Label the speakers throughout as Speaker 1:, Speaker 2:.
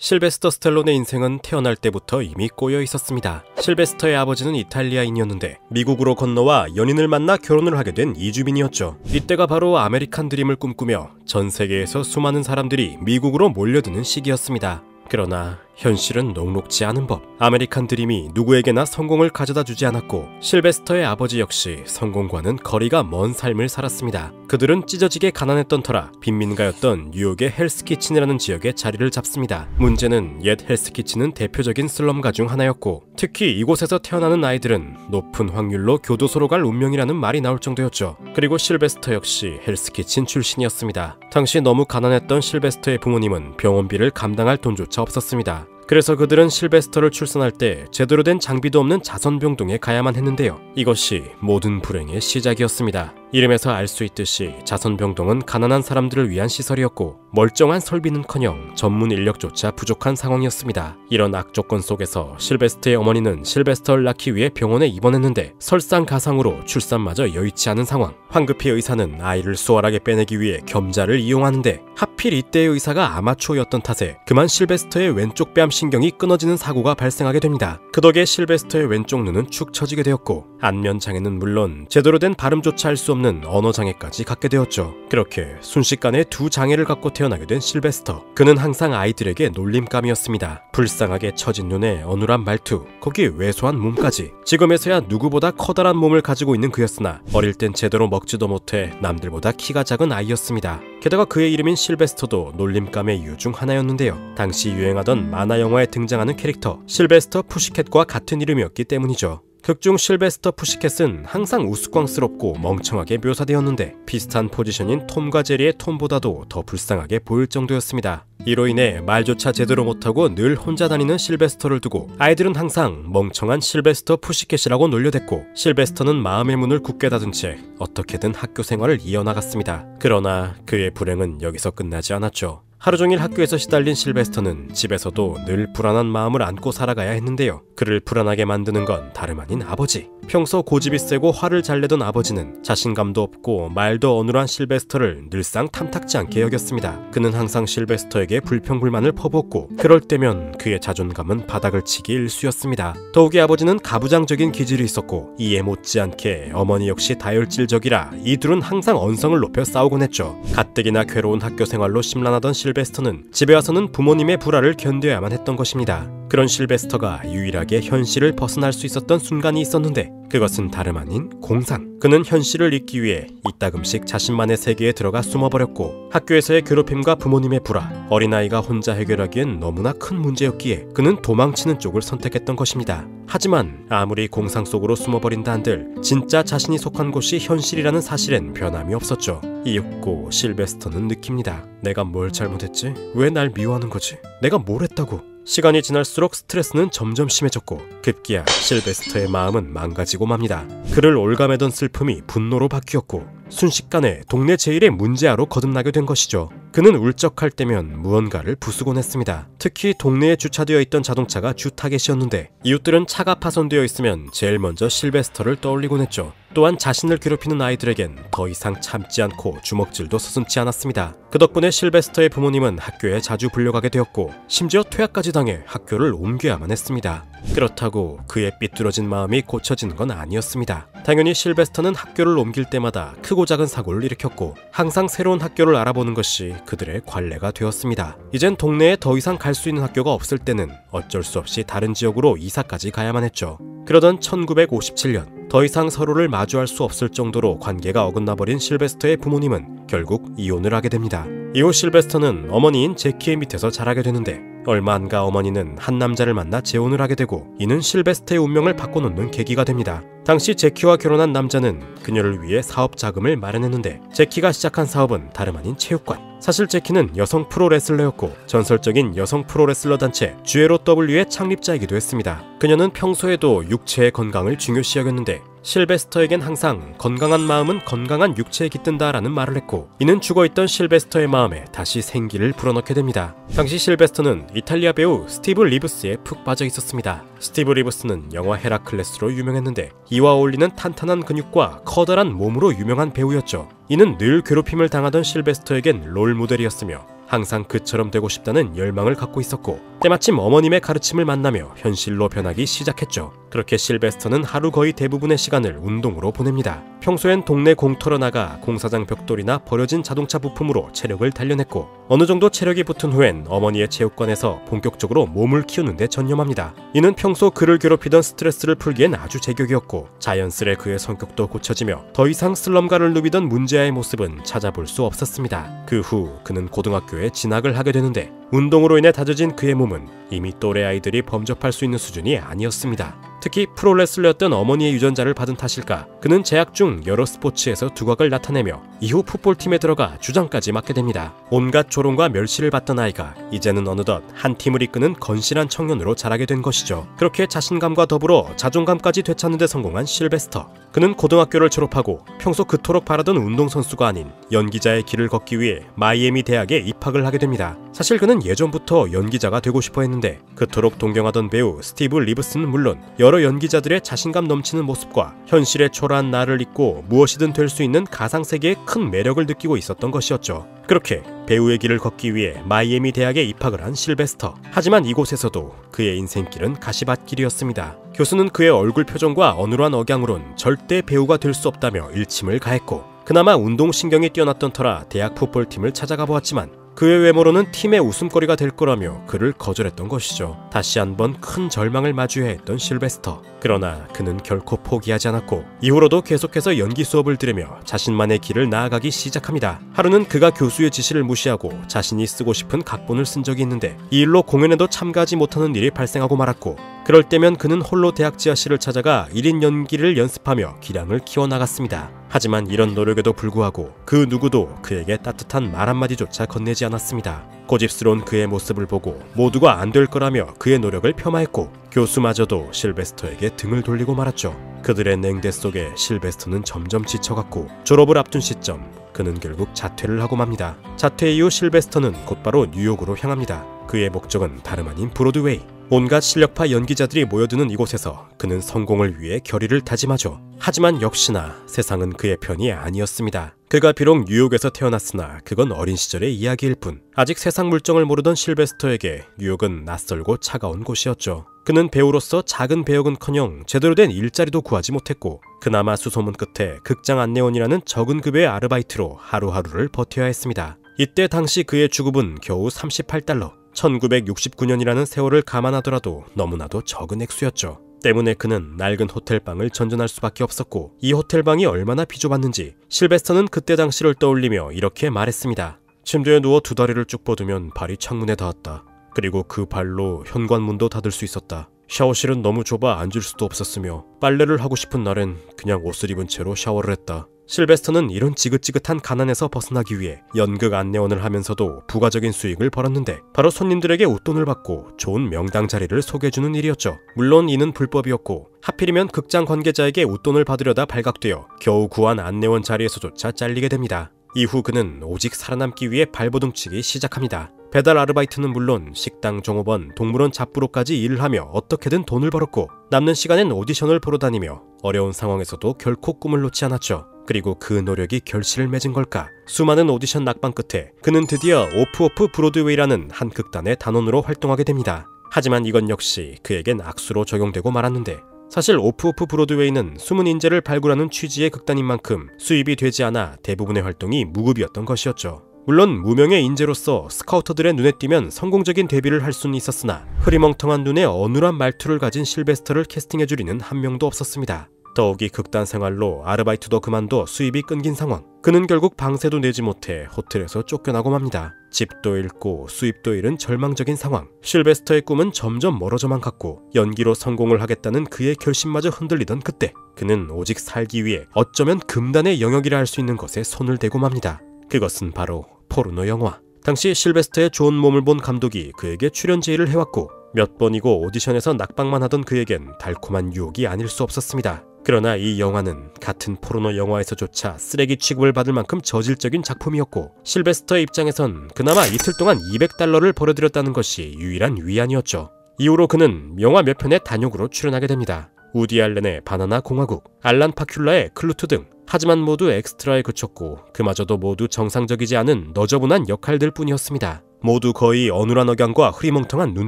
Speaker 1: 실베스터 스텔론의 인생은 태어날 때부터 이미 꼬여 있었습니다. 실베스터의 아버지는 이탈리아인이었는데 미국으로 건너와 연인을 만나 결혼을 하게 된 이주민이었죠. 이때가 바로 아메리칸 드림을 꿈꾸며 전 세계에서 수많은 사람들이 미국으로 몰려드는 시기였습니다. 그러나 현실은 녹록지 않은 법. 아메리칸 드림이 누구에게나 성공을 가져다 주지 않았고 실베스터의 아버지 역시 성공과는 거리가 먼 삶을 살았습니다. 그들은 찢어지게 가난했던 터라 빈민가였던 뉴욕의 헬스키친이라는 지역에 자리를 잡습니다. 문제는 옛 헬스키친은 대표적인 슬럼가 중 하나였고 특히 이곳에서 태어나는 아이들은 높은 확률로 교도소로 갈 운명이라는 말이 나올 정도였죠. 그리고 실베스터 역시 헬스키친 출신이었습니다. 당시 너무 가난했던 실베스터의 부모님은 병원비를 감당할 돈조차 없었습니다. 그래서 그들은 실베스터를 출산할 때 제대로 된 장비도 없는 자선병동에 가야만 했는데요. 이것이 모든 불행의 시작이었습니다. 이름에서 알 수 있듯이 자선병동은 가난한 사람들을 위한 시설이었고 멀쩡한 설비는커녕 전문 인력조차 부족한 상황이었습니다. 이런 악조건 속에서 실베스터의 어머니는 실베스터를 낳기 위해 병원에 입원했는데 설상가상으로 출산마저 여의치 않은 상황. 황급히 의사는 아이를 수월하게 빼내기 위해 겸자를 이용하는데 하필 이때의 의사가 아마추어였던 탓에 그만 실베스터의 왼쪽 뺨 신경이 끊어지는 사고가 발생하게 됩니다. 그 덕에 실베스터의 왼쪽 눈은 축 처지게 되었고 안면장애는 물론 제대로 된 발음조차 할 수 없는 언어장애까지 갖게 되었죠. 그렇게 순식간에 두 장애를 갖고 태어나게 된 실베스터. 그는 항상 아이들에게 놀림감이었습니다. 불쌍하게 처진 눈에 어눌한 말투, 거기에 왜소한 몸까지. 지금에서야 누구보다 커다란 몸을 가지고 있는 그였으나 어릴 땐 제대로 먹지도 못해 남들보다 키가 작은 아이였습니다. 게다가 그의 이름인 실베스터도 놀림감의 이유 중 하나였는데요. 당시 유행하던 만화 영화에 등장하는 캐릭터 실베스터 푸시캣과 같은 이름이었기 때문이죠. 극중 실베스터 푸시캣은 항상 우스꽝스럽고 멍청하게 묘사되었는데 비슷한 포지션인 톰과 제리의 톰보다도 더 불쌍하게 보일 정도였습니다. 이로 인해 말조차 제대로 못하고 늘 혼자 다니는 실베스터를 두고 아이들은 항상 멍청한 실베스터 푸시캣이라고 놀려댔고 실베스터는 마음의 문을 굳게 닫은 채 어떻게든 학교 생활을 이어나갔습니다. 그러나 그의 불행은 여기서 끝나지 않았죠. 하루종일 학교에서 시달린 실베스터는 집에서도 늘 불안한 마음을 안고 살아가야 했는데요. 그를 불안하게 만드는 건 다름 아닌 아버지. 평소 고집이 세고 화를 잘 내던 아버지는 자신감도 없고 말도 어눌한 실베스터를 늘상 탐탁지 않게 여겼습니다. 그는 항상 실베스터에게 불평불만을 퍼부었고 그럴 때면 그의 자존감은 바닥을 치기 일쑤였습니다. 더욱이 아버지는 가부장적인 기질이 있었고 이에 못지않게 어머니 역시 다혈질적이라 이 둘은 항상 언성을 높여 싸우곤 했죠. 가뜩이나 괴로운 학교 생활로 심란하던 실베스터는 집에 와서는 부모님의 불화를 견뎌야만 했던 것입니다. 그런 실베스터가 유일하게 현실을 벗어날 수 있었던 순간이 있었는데 그것은 다름 아닌 공상. 그는 현실을 잊기 위해 이따금씩 자신만의 세계에 들어가 숨어버렸고 학교에서의 괴롭힘과 부모님의 불화, 어린아이가 혼자 해결하기엔 너무나 큰 문제였기에 그는 도망치는 쪽을 선택했던 것입니다. 하지만 아무리 공상 속으로 숨어버린다 한들 진짜 자신이 속한 곳이 현실이라는 사실엔 변함이 없었죠. 이윽고 실베스터는 느낍니다. 내가 뭘 잘못했지? 왜 날 미워하는 거지? 내가 뭘 했다고? 시간이 지날수록 스트레스는 점점 심해졌고 급기야 실베스터의 마음은 망가지고 맙니다. 그를 올가매던 슬픔이 분노로 바뀌었고 순식간에 동네 제일의 문제아로 거듭나게 된 것이죠. 그는 울적할 때면 무언가를 부수곤 했습니다. 특히 동네에 주차되어 있던 자동차가 주타겟이었는데 이웃들은 차가 파손되어 있으면 제일 먼저 실베스터를 떠올리곤 했죠. 또한 자신을 괴롭히는 아이들에겐 더 이상 참지 않고 주먹질도 서슴지 않았습니다. 그 덕분에 실베스터의 부모님은 학교에 자주 불려가게 되었고 심지어 퇴학까지 당해 학교를 옮겨야만 했습니다. 그렇다고 그의 삐뚤어진 마음이 고쳐지는 건 아니었습니다. 당연히 실베스터는 학교를 옮길 때마다 크고 작은 사고를 일으켰고 항상 새로운 학교를 알아보는 것이 그들의 관례가 되었습니다. 이젠 동네에 더 이상 갈 수 있는 학교가 없을 때는 어쩔 수 없이 다른 지역으로 이사까지 가야만 했죠. 그러던 1957년 더 이상 서로를 마주할 수 없을 정도로 관계가 어긋나버린 실베스터의 부모님은 결국 이혼을 하게 됩니다. 이후 실베스터는 어머니인 제키의 밑에서 자라게 되는데 얼마 안 가 어머니는 한 남자를 만나 재혼을 하게 되고 이는 실베스터의 운명을 바꿔놓는 계기가 됩니다. 당시 제키와 결혼한 남자는 그녀를 위해 사업 자금을 마련했는데 제키가 시작한 사업은 다름 아닌 체육관. 사실 제키는 여성 프로레슬러였고 전설적인 여성 프로레슬러 단체 GLOW의 창립자이기도 했습니다. 그녀는 평소에도 육체의 건강을 중요시 여겼는데 실베스터에겐 항상 건강한 마음은 건강한 육체에 깃든다라는 말을 했고 이는 죽어있던 실베스터의 마음에 다시 생기를 불어넣게 됩니다. 당시 실베스터는 이탈리아 배우 스티브 리브스에 푹 빠져 있었습니다. 스티브 리브스는 영화 헤라클레스로 유명했는데 이와 어울리는 탄탄한 근육과 커다란 몸으로 유명한 배우였죠. 이는 늘 괴롭힘을 당하던 실베스터에겐 롤 모델이었으며 항상 그처럼 되고 싶다는 열망을 갖고 있었고 때마침 어머님의 가르침을 만나며 현실로 변하기 시작했죠. 그렇게 실베스터는 하루 거의 대부분의 시간을 운동으로 보냅니다. 평소엔 동네 공터로 나가 공사장 벽돌이나 버려진 자동차 부품으로 체력을 단련했고 어느 정도 체력이 붙은 후엔 어머니의 체육관에서 본격적으로 몸을 키우는 데 전념합니다. 이는 평소 그를 괴롭히던 스트레스를 풀기엔 아주 제격이었고 자연스레 그의 성격도 고쳐지며 더 이상 슬럼가를 누비던 문제아의 모습은 찾아볼 수 없었습니다. 그 후 그는 고등학교에 진학을 하게 되는데 운동으로 인해 다져진 그의 몸은 이미 또래 아이들이 범접할 수 있는 수준이 아니었습니다. 특히 프로레슬러였던 어머니의 유전자를 받은 탓일까 그는 재학 중 여러 스포츠에서 두각을 나타내며 이후 풋볼팀에 들어가 주장까지 맡게 됩니다. 온갖 조롱과 멸시를 받던 아이가 이제는 어느덧 한 팀을 이끄는 건실한 청년으로 자라게 된 것이죠. 그렇게 자신감과 더불어 자존감까지 되찾는 데 성공한 실베스터. 그는 고등학교를 졸업하고 평소 그토록 바라던 운동선수가 아닌 연기자의 길을 걷기 위해 마이애미 대학에 입학을 하게 됩니다. 사실 그는 예전부터 연기자가 되고 싶어 했는데 그토록 동경하던 배우 스티브 리브스는 물론 여러 연기자들의 자신감 넘치는 모습과 현실의 초라한 나를 잊고 무엇이든 될 수 있는 가상세계에 큰 매력을 느끼고 있었던 것이었죠. 그렇게 배우의 길을 걷기 위해 마이애미 대학에 입학을 한 실베스터. 하지만 이곳에서도 그의 인생길은 가시밭길이었습니다. 교수는 그의 얼굴 표정과 어눌한 억양으론 절대 배우가 될 수 없다며 일침을 가했고 그나마 운동신경이 뛰어났던 터라 대학 풋볼팀을 찾아가 보았지만 그의 외모로는 팀의 웃음거리가 될 거라며 그를 거절했던 것이죠. 다시 한번 큰 절망을 마주해야 했던 실베스터. 그러나 그는 결코 포기하지 않았고 이후로도 계속해서 연기 수업을 들으며 자신만의 길을 나아가기 시작합니다. 하루는 그가 교수의 지시를 무시하고 자신이 쓰고 싶은 각본을 쓴 적이 있는데 이 일로 공연에도 참가하지 못하는 일이 발생하고 말았고 그럴 때면 그는 홀로 대학 지하실을 찾아가 1인 연기를 연습하며 기량을 키워나갔습니다. 하지만 이런 노력에도 불구하고 그 누구도 그에게 따뜻한 말 한마디조차 건네지 않았습니다. 고집스러운 그의 모습을 보고 모두가 안 될 거라며 그의 노력을 폄하했고 교수마저도 실베스터에게 등을 돌리고 말았죠. 그들의 냉대 속에 실베스터는 점점 지쳐갔고 졸업을 앞둔 시점 그는 결국 자퇴를 하고 맙니다. 자퇴 이후 실베스터는 곧바로 뉴욕으로 향합니다. 그의 목적은 다름 아닌 브로드웨이. 온갖 실력파 연기자들이 모여드는 이곳에서 그는 성공을 위해 결의를 다짐하죠. 하지만 역시나 세상은 그의 편이 아니었습니다. 그가 비록 뉴욕에서 태어났으나 그건 어린 시절의 이야기일 뿐 아직 세상 물정을 모르던 실베스터에게 뉴욕은 낯설고 차가운 곳이었죠. 그는 배우로서 작은 배역은커녕 제대로 된 일자리도 구하지 못했고 그나마 수소문 끝에 극장 안내원이라는 적은 급여의 아르바이트로 하루하루를 버텨야 했습니다. 이때 당시 그의 주급은 겨우 $38. 1969년이라는 세월을 감안하더라도 너무나도 적은 액수였죠. 때문에 그는 낡은 호텔방을 전전할 수밖에 없었고 이 호텔방이 얼마나 비좁았는지 실베스터는 그때 당시를 떠올리며 이렇게 말했습니다. 침대에 누워 두 다리를 쭉 뻗으면 발이 창문에 닿았다. 그리고 그 발로 현관문도 닫을 수 있었다. 샤워실은 너무 좁아 앉을 수도 없었으며 빨래를 하고 싶은 날엔 그냥 옷을 입은 채로 샤워를 했다. 실베스터는 이런 지긋지긋한 가난에서 벗어나기 위해 연극 안내원을 하면서도 부가적인 수익을 벌었는데 바로 손님들에게 웃돈을 받고 좋은 명당 자리를 소개해주는 일이었죠. 물론 이는 불법이었고 하필이면 극장 관계자에게 웃돈을 받으려다 발각되어 겨우 구한 안내원 자리에서조차 잘리게 됩니다. 이후 그는 오직 살아남기 위해 발버둥치기 시작합니다. 배달 아르바이트는 물론 식당 종업원, 동물원 잡부로까지 일을 하며 어떻게든 돈을 벌었고 남는 시간엔 오디션을 보러 다니며 어려운 상황에서도 결코 꿈을 놓지 않았죠. 그리고 그 노력이 결실을 맺은 걸까? 수많은 오디션 낙방 끝에 그는 드디어 오프 브로드웨이라는 한 극단의 단원으로 활동하게 됩니다. 하지만 이건 역시 그에겐 악수로 적용되고 말았는데 사실 오프 브로드웨이는 숨은 인재를 발굴하는 취지의 극단인 만큼 수입이 되지 않아 대부분의 활동이 무급이었던 것이었죠. 물론 무명의 인재로서 스카우터들의 눈에 띄면 성공적인 데뷔를 할 수는 있었으나 흐리멍텅한 눈에 어눌한 말투를 가진 실베스터를 캐스팅해줄 이는 한 명도 없었습니다. 더욱이 극단 생활로 아르바이트도 그만둬 수입이 끊긴 상황. 그는 결국 방세도 내지 못해 호텔에서 쫓겨나고 맙니다. 집도 잃고 수입도 잃은 절망적인 상황. 실베스터의 꿈은 점점 멀어져만 갔고 연기로 성공을 하겠다는 그의 결심마저 흔들리던 그때 그는 오직 살기 위해 어쩌면 금단의 영역이라 할 수 있는 것에 손을 대고 맙니다. 그것은 바로 포르노 영화. 당시 실베스터의 좋은 몸을 본 감독이 그에게 출연 제의를 해왔고 몇 번이고 오디션에서 낙방만 하던 그에겐 달콤한 유혹이 아닐 수 없었습니다. 그러나 이 영화는 같은 포르노 영화에서조차 쓰레기 취급을 받을 만큼 저질적인 작품이었고 실베스터의 입장에선 그나마 이틀 동안 $200를 벌어들였다는 것이 유일한 위안이었죠. 이후로 그는 영화 몇 편의 단역으로 출연하게 됩니다. 우디 알렌의 바나나 공화국, 알란 파큘라의 클루트 등 하지만 모두 엑스트라에 그쳤고 그마저도 모두 정상적이지 않은 너저분한 역할들 뿐이었습니다. 모두 거의 어눌한 억양과 흐리멍텅한 눈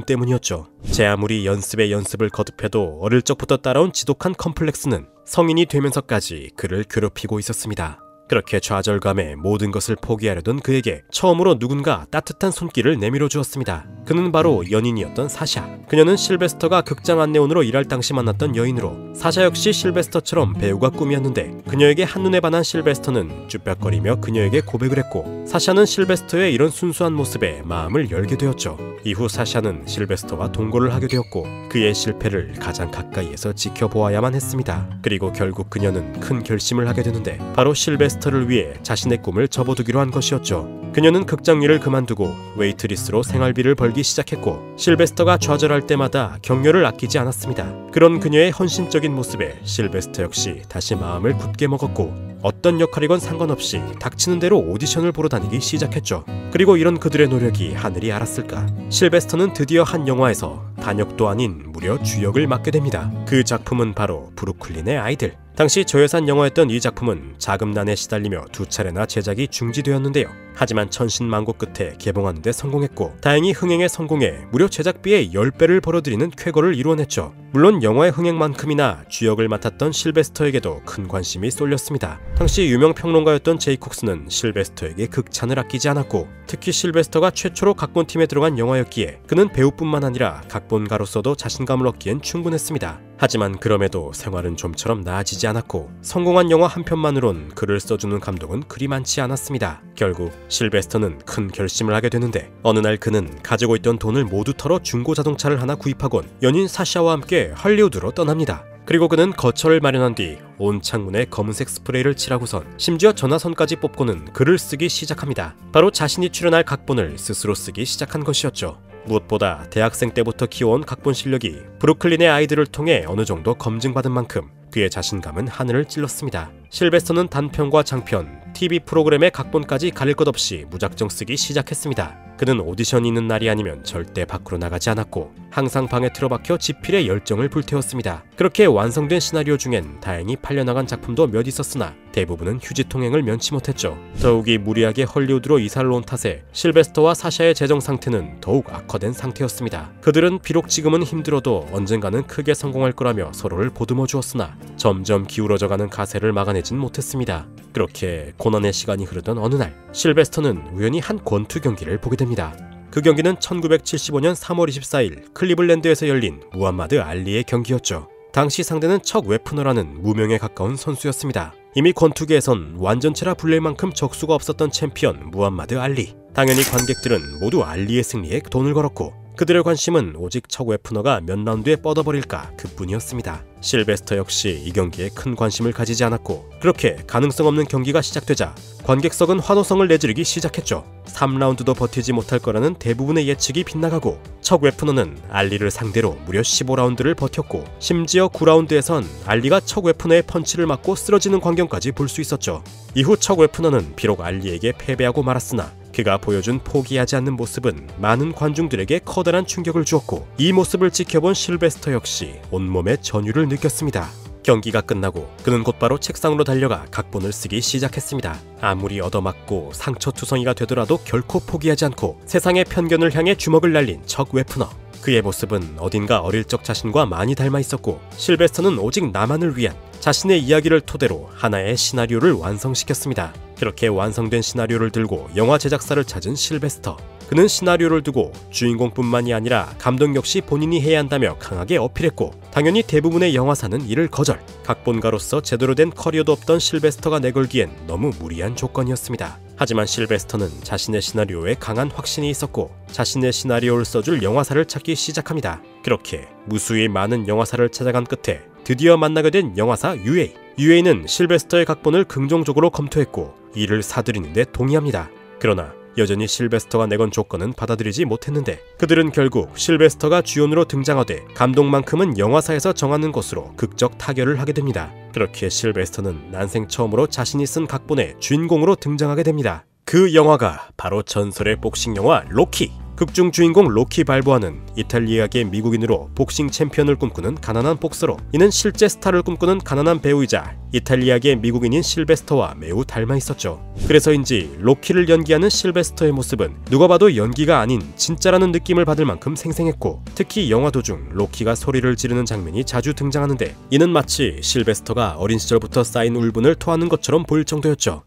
Speaker 1: 때문이었죠. 제 아무리 연습에 연습을 거듭해도 어릴 적부터 따라온 지독한 컴플렉스는 성인이 되면서까지 그를 괴롭히고 있었습니다. 그렇게 좌절감에 모든 것을 포기하려던 그에게 처음으로 누군가 따뜻한 손길을 내밀어 주었습니다. 그는 바로 연인이었던 사샤. 그녀는 실베스터가 극장 안내원으로 일할 당시 만났던 여인으로, 사샤 역시 실베스터처럼 배우가 꿈이었는데 그녀에게 한눈에 반한 실베스터는 쭈뼛거리며 그녀에게 고백을 했고, 사샤는 실베스터의 이런 순수한 모습에 마음을 열게 되었죠. 이후 사샤는 실베스터와 동거를 하게 되었고 그의 실패를 가장 가까이에서 지켜보아야만 했습니다. 그리고 결국 그녀는 큰 결심을 하게 되는데 바로 실베스터를 위해 자신의 꿈을 접어두기로 한 것이었죠. 그녀는 극장 일을 그만두고 웨이트리스로 생활비를 벌기 시작했고 실베스터가 좌절할 때마다 격려를 아끼지 않았습니다. 그런 그녀의 헌신적인 모습에 실베스터 역시 다시 마음을 굳게 먹었고 어떤 역할이건 상관없이 닥치는 대로 오디션을 보러 다니기 시작했죠. 그리고 이런 그들의 노력이 하늘이 알았을까, 실베스터는 드디어 한 영화에서 단역도 아닌 무려 주역을 맡게 됩니다. 그 작품은 바로 브루클린의 아이들. 당시 저예산 영화였던 이 작품은 자금난에 시달리며 2차례나 제작이 중지되었는데요. 하지만 천신만고 끝에 개봉하는 데 성공했고 다행히 흥행에 성공해 무려 제작비의 10배를 벌어들이는 쾌거를 이루어냈죠. 물론 영화의 흥행만큼이나 주역을 맡았던 실베스터에게도 큰 관심이 쏠렸습니다. 당시 유명 평론가였던 제이 콕스는 실베스터에게 극찬을 아끼지 않았고 특히 실베스터가 최초로 각본팀에 들어간 영화였기에 그는 배우뿐만 아니라 각본가로서도 자신감을 얻기엔 충분했습니다. 하지만 그럼에도 생활은 좀처럼 나아지지 않았고 성공한 영화 한 편만으론 글을 써주는 감독은 그리 많지 않았습니다. 결국 실베스터는 큰 결심을 하게 되는데 어느 날 그는 가지고 있던 돈을 모두 털어 중고자동차를 하나 구입하곤 연인 사샤와 함께 할리우드로 떠납니다. 그리고 그는 거처를 마련한 뒤 온 창문에 검은색 스프레이를 칠하고선 심지어 전화선까지 뽑고는 글을 쓰기 시작합니다. 바로 자신이 출연할 각본을 스스로 쓰기 시작한 것이었죠. 무엇보다 대학생 때부터 키워온 각본 실력이 브루클린의 아이들을 통해 어느 정도 검증받은 만큼 그의 자신감은 하늘을 찔렀습니다. 실베스터는 단편과 장편, TV 프로그램의 각본까지 가릴 것 없이 무작정 쓰기 시작했습니다. 그는 오디션이 있는 날이 아니면 절대 밖으로 나가지 않았고 항상 방에 틀어박혀 지필에 열정을 불태웠습니다. 그렇게 완성된 시나리오 중엔 다행히 팔려나간 작품도 몇 있었으나 대부분은 휴지 통행을 면치 못했죠. 더욱이 무리하게 헐리우드로 이사를 온 탓에 실베스터와 사샤의 재정 상태는 더욱 악화된 상태였습니다. 그들은 비록 지금은 힘들어도 언젠가는 크게 성공할 거라며 서로를 보듬어 주었으나 점점 기울어져가는 가세를 막아내진 못했습니다. 그렇게 고난의 시간이 흐르던 어느 날 실베스터는 우연히 한 권투 경기를 보게 됩니다. 그 경기는 1975년 3월 24일 클리블랜드에서 열린 무함마드 알리의 경기였죠. 당시 상대는 척 웨프너라는 무명에 가까운 선수였습니다. 이미 권투계에선 완전체라 불릴 만큼 적수가 없었던 챔피언 무함마드 알리. 당연히 관객들은 모두 알리의 승리에 돈을 걸었고 그들의 관심은 오직 척 웨프너가 몇 라운드에 뻗어버릴까 그뿐이었습니다. 실베스터 역시 이 경기에 큰 관심을 가지지 않았고 그렇게 가능성 없는 경기가 시작되자 관객석은 환호성을 내지르기 시작했죠. 3라운드도 버티지 못할 거라는 대부분의 예측이 빗나가고 척 웨프너는 알리를 상대로 무려 15라운드를 버텼고 심지어 9라운드에선 알리가 척 웨프너의 펀치를 맞고 쓰러지는 광경까지 볼 수 있었죠. 이후 척 웨프너는 비록 알리에게 패배하고 말았으나 그가 보여준 포기하지 않는 모습은 많은 관중들에게 커다란 충격을 주었고 이 모습을 지켜본 실베스터 역시 온몸에 전율을 느꼈습니다. 경기가 끝나고 그는 곧바로 책상으로 달려가 각본을 쓰기 시작했습니다. 아무리 얻어맞고 상처투성이가 되더라도 결코 포기하지 않고 세상의 편견을 향해 주먹을 날린 척 웨프너. 그의 모습은 어딘가 어릴 적 자신과 많이 닮아 있었고 실베스터는 오직 나만을 위한 자신의 이야기를 토대로 하나의 시나리오를 완성시켰습니다. 그렇게 완성된 시나리오를 들고 영화 제작사를 찾은 실베스터. 그는 시나리오를 두고 주인공뿐만이 아니라 감독 역시 본인이 해야 한다며 강하게 어필했고 당연히 대부분의 영화사는 이를 거절. 각본가로서 제대로 된 커리어도 없던 실베스터가 내걸기엔 너무 무리한 조건이었습니다. 하지만 실베스터는 자신의 시나리오에 강한 확신이 있었고 자신의 시나리오를 써줄 영화사를 찾기 시작합니다. 그렇게 무수히 많은 영화사를 찾아간 끝에 드디어 만나게 된 영화사 UA. UA는 실베스터의 각본을 긍정적으로 검토했고 이를 사들이는데 동의합니다. 그러나 여전히 실베스터가 내건 조건은 받아들이지 못했는데 그들은 결국 실베스터가 주연으로 등장하되 감독만큼은 영화사에서 정하는 것으로 극적 타결을 하게 됩니다. 그렇게 실베스터는 난생 처음으로 자신이 쓴 각본의 주인공으로 등장하게 됩니다. 그 영화가 바로 전설의 복싱 영화 로키. 극중 주인공 로키 발보아는 이탈리아계 미국인으로 복싱 챔피언을 꿈꾸는 가난한 복서로, 이는 실제 스타를 꿈꾸는 가난한 배우이자 이탈리아계 미국인인 실베스터와 매우 닮아 있었죠. 그래서인지 로키를 연기하는 실베스터의 모습은 누가 봐도 연기가 아닌 진짜라는 느낌을 받을 만큼 생생했고, 특히 영화 도중 로키가 소리를 지르는 장면이 자주 등장하는데, 이는 마치 실베스터가 어린 시절부터 쌓인 울분을 토하는 것처럼 보일 정도였죠.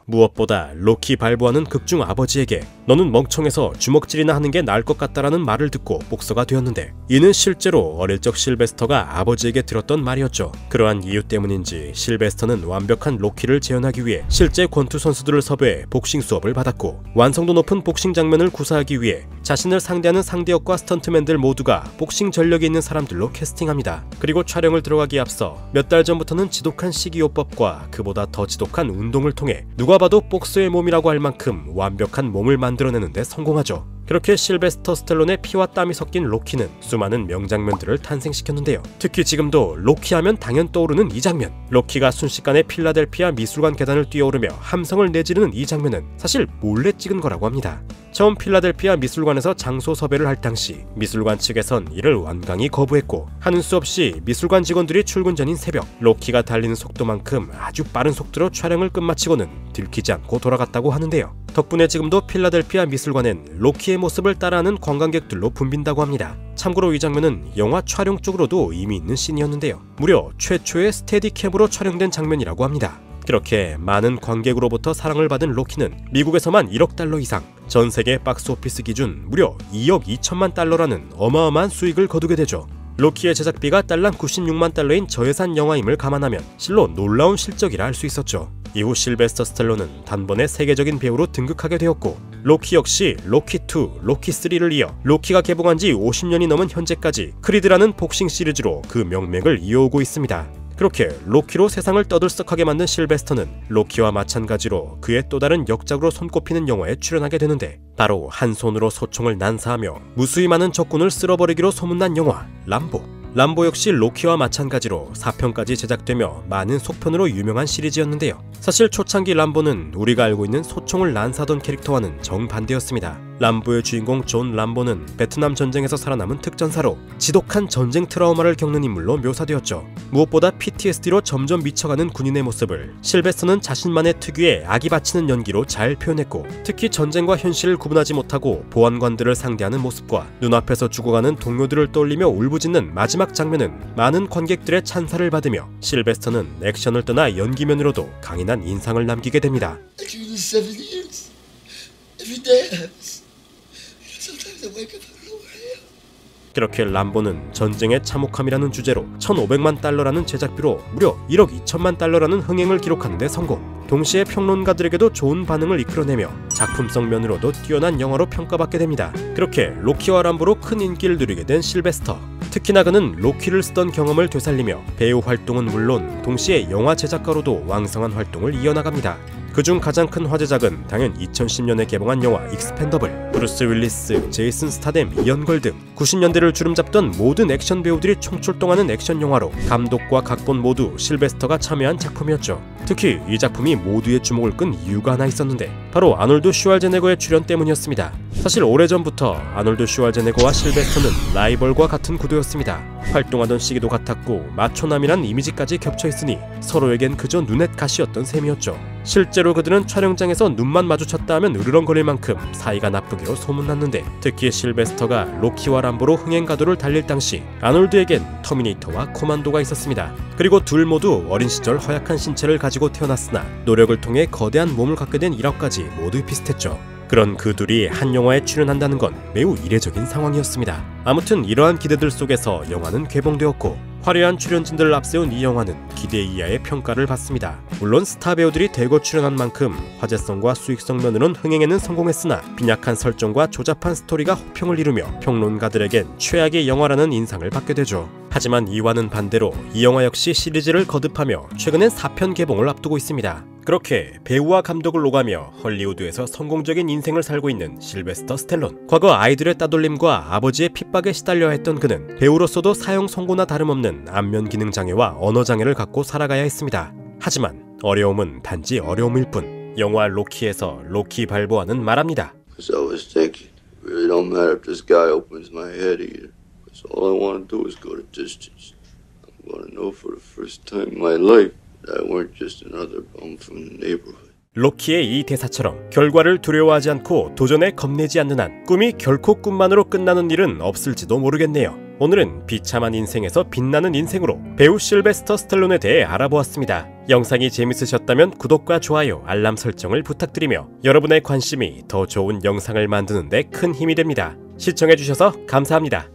Speaker 1: 무엇보다 로키 발보아는 극중 아버지에게 너는 멍청해서 주먹질이나 하는 게 나을 것 같다라는 말을 듣고 복서가 되었는데, 이는 실제로 어릴 적 실베스터가 아버지에게 들었던 말이었죠. 그러한 이유 때문인지 실베스터는 완벽한 로키를 재현하기 위해 실제 권투 선수들을 섭외해 복싱 수업을 받았고, 완성도 높은 복싱 장면을 구사하기 위해 자신을 상대하는 상대역과 스턴트맨들 모두가 복싱 전력이 있는 사람들로 캐스팅합니다. 그리고 촬영을 들어가기에 앞서 몇 달 전부터는 지독한 식이요법과 그보다 더 지독한 운동을 통해 누가 봐도 복서의 몸이라고 할 만큼 완벽한 몸을 만들어내는데 성공하죠. 그렇게 실베스터 스텔론의 피와 땀이 섞인 로키는 수많은 명장면들을 탄생시켰는데요. 특히 지금도 로키 하면 당연 떠오르는 이 장면, 로키가 순식간에 필라델피아 미술관 계단을 뛰어오르며 함성을 내지르는 이 장면은 사실 몰래 찍은 거라고 합니다. 처음 필라델피아 미술관에서 장소 섭외를 할 당시 미술관 측에선 이를 완강히 거부했고, 하는 수 없이 미술관 직원들이 출근 전인 새벽 로키가 달리는 속도만큼 아주 빠른 속도로 촬영을 끝마치고는 들키지 않고 돌아갔다고 하는데요. 덕분에 지금도 필라델피아 미술관엔 로키의 모습을 따라하는 관광객들로 붐빈다고 합니다. 참고로 이 장면은 영화 촬영 쪽으로도 이미 있는 씬이었는데요. 무려 최초의 스테디캠으로 촬영된 장면이라고 합니다. 그렇게 많은 관객으로부터 사랑을 받은 로키는 미국에서만 1억 달러 이상, 전 세계 박스오피스 기준 무려 2억 2천만 달러라는 어마어마한 수익을 거두게 되죠. 로키의 제작비가 달랑 96만 달러인 저예산 영화임을 감안하면 실로 놀라운 실적이라 할 수 있었죠. 이후 실베스터 스텔론은 단번에 세계적인 배우로 등극하게 되었고, 로키 역시 로키2, 로키3를 이어 로키가 개봉한 지 50년이 넘은 현재까지 크리드라는 복싱 시리즈로 그 명맥을 이어오고 있습니다. 그렇게 로키로 세상을 떠들썩하게 만든 실베스터는 로키와 마찬가지로 그의 또 다른 역작으로 손꼽히는 영화에 출연하게 되는데, 바로 한 손으로 소총을 난사하며 무수히 많은 적군을 쓸어버리기로 소문난 영화 람보. 람보 역시 로키와 마찬가지로 4편까지 제작되며 많은 속편으로 유명한 시리즈였는데요. 사실 초창기 람보는 우리가 알고 있는 소총을 난사하던 캐릭터와는 정반대였습니다. 람보의 주인공 존 람보는 베트남 전쟁에서 살아남은 특전사로 지독한 전쟁 트라우마를 겪는 인물로 묘사되었죠. 무엇보다 PTSD로 점점 미쳐가는 군인의 모습을 실베스터는 자신만의 특유의 악이 바치는 연기로 잘 표현했고, 특히 전쟁과 현실을 구분하지 못하고 보안관들을 상대하는 모습과 눈앞에서 죽어가는 동료들을 떠올리며 울부짖는 마지막 장면은 많은 관객들의 찬사를 받으며 실베스터는 액션을 떠나 연기면으로도 강인한 인상을 남기게 됩니다. 그렇게 람보는 전쟁의 참혹함이라는 주제로 1,500만 달러라는 제작비로 무려 1억 2천만 달러라는 흥행을 기록하는 데 성공. 동시에 평론가들에게도 좋은 반응을 이끌어내며 작품성 면으로도 뛰어난 영화로 평가받게 됩니다. 그렇게 로키와 람보로 큰 인기를 누리게 된 실베스터. 특히나 그는 로키를 쓰던 경험을 되살리며 배우 활동은 물론 동시에 영화 제작가로도 왕성한 활동을 이어나갑니다. 그중 가장 큰 화제작은 당연 2010년에 개봉한 영화 익스펜더블. 브루스 윌리스, 제이슨 스타뎀, 이언 걸 등 90년대를 주름잡던 모든 액션 배우들이 총출동하는 액션 영화로 감독과 각본 모두 실베스터가 참여한 작품이었죠. 특히 이 작품이 모두의 주목을 끈 이유가 하나 있었는데, 바로 아놀드 슈왈제네거의 출연 때문이었습니다. 사실 오래전부터 아놀드 슈왈제네거와 실베스터는 라이벌과 같은 구도였습니다. 활동하던 시기도 같았고 마초남이란 이미지까지 겹쳐있으니 서로에겐 그저 눈엣 가시였던 셈이었죠. 실제로 그들은 촬영장에서 눈만 마주쳤다 하면 으르렁거릴 만큼 사이가 나쁘기로 소문났는데, 특히 실베스터가 로키와 람보로 흥행가도를 달릴 당시 아놀드에겐 터미네이터와 코만도가 있었습니다. 그리고 둘 모두 어린 시절 허약한 신체를 가지고 태어났으나 노력을 통해 거대한 몸을 갖게 된 일화까지 모두 비슷했죠. 그런 그 둘이 한 영화에 출연한다는 건 매우 이례적인 상황이었습니다. 아무튼 이러한 기대들 속에서 영화는 개봉되었고, 화려한 출연진들을 앞세운 이 영화는 기대 이하의 평가를 받습니다. 물론 스타 배우들이 대거 출연한 만큼 화제성과 수익성 면으론 흥행에는 성공했으나 빈약한 설정과 조잡한 스토리가 호평을 이루며 평론가들에겐 최악의 영화라는 인상을 받게 되죠. 하지만 이와는 반대로 이 영화 역시 시리즈를 거듭하며 최근엔 4편 개봉을 앞두고 있습니다. 그렇게 배우와 감독을 오가며 헐리우드에서 성공적인 인생을 살고 있는 실베스터 스텔론. 과거 아이들의 따돌림과 아버지의 핍박에 시달려야 했던 그는 배우로서도 사형 선고나 다름없는 안면 기능 장애와 언어 장애를 갖고 살아가야 했습니다. 하지만 어려움은 단지 어려움일 뿐. 영화 로키에서 로키 발보아는 말합니다.
Speaker 2: So I was thinking, it really don't matter if this guy opens my head either. Because all I want to do is go the distance. I'm going to know for the first time in my life that I weren't just another bum from the neighborhood.
Speaker 1: 로키의 이 대사처럼 결과를 두려워하지 않고 도전에 겁내지 않는 한 꿈이 결코 꿈만으로 끝나는 일은 없을지도 모르겠네요. 오늘은 비참한 인생에서 빛나는 인생으로 배우 실베스터 스탈론에 대해 알아보았습니다. 영상이 재밌으셨다면 구독과 좋아요, 알람 설정을 부탁드리며 여러분의 관심이 더 좋은 영상을 만드는 데 큰 힘이 됩니다. 시청해주셔서 감사합니다.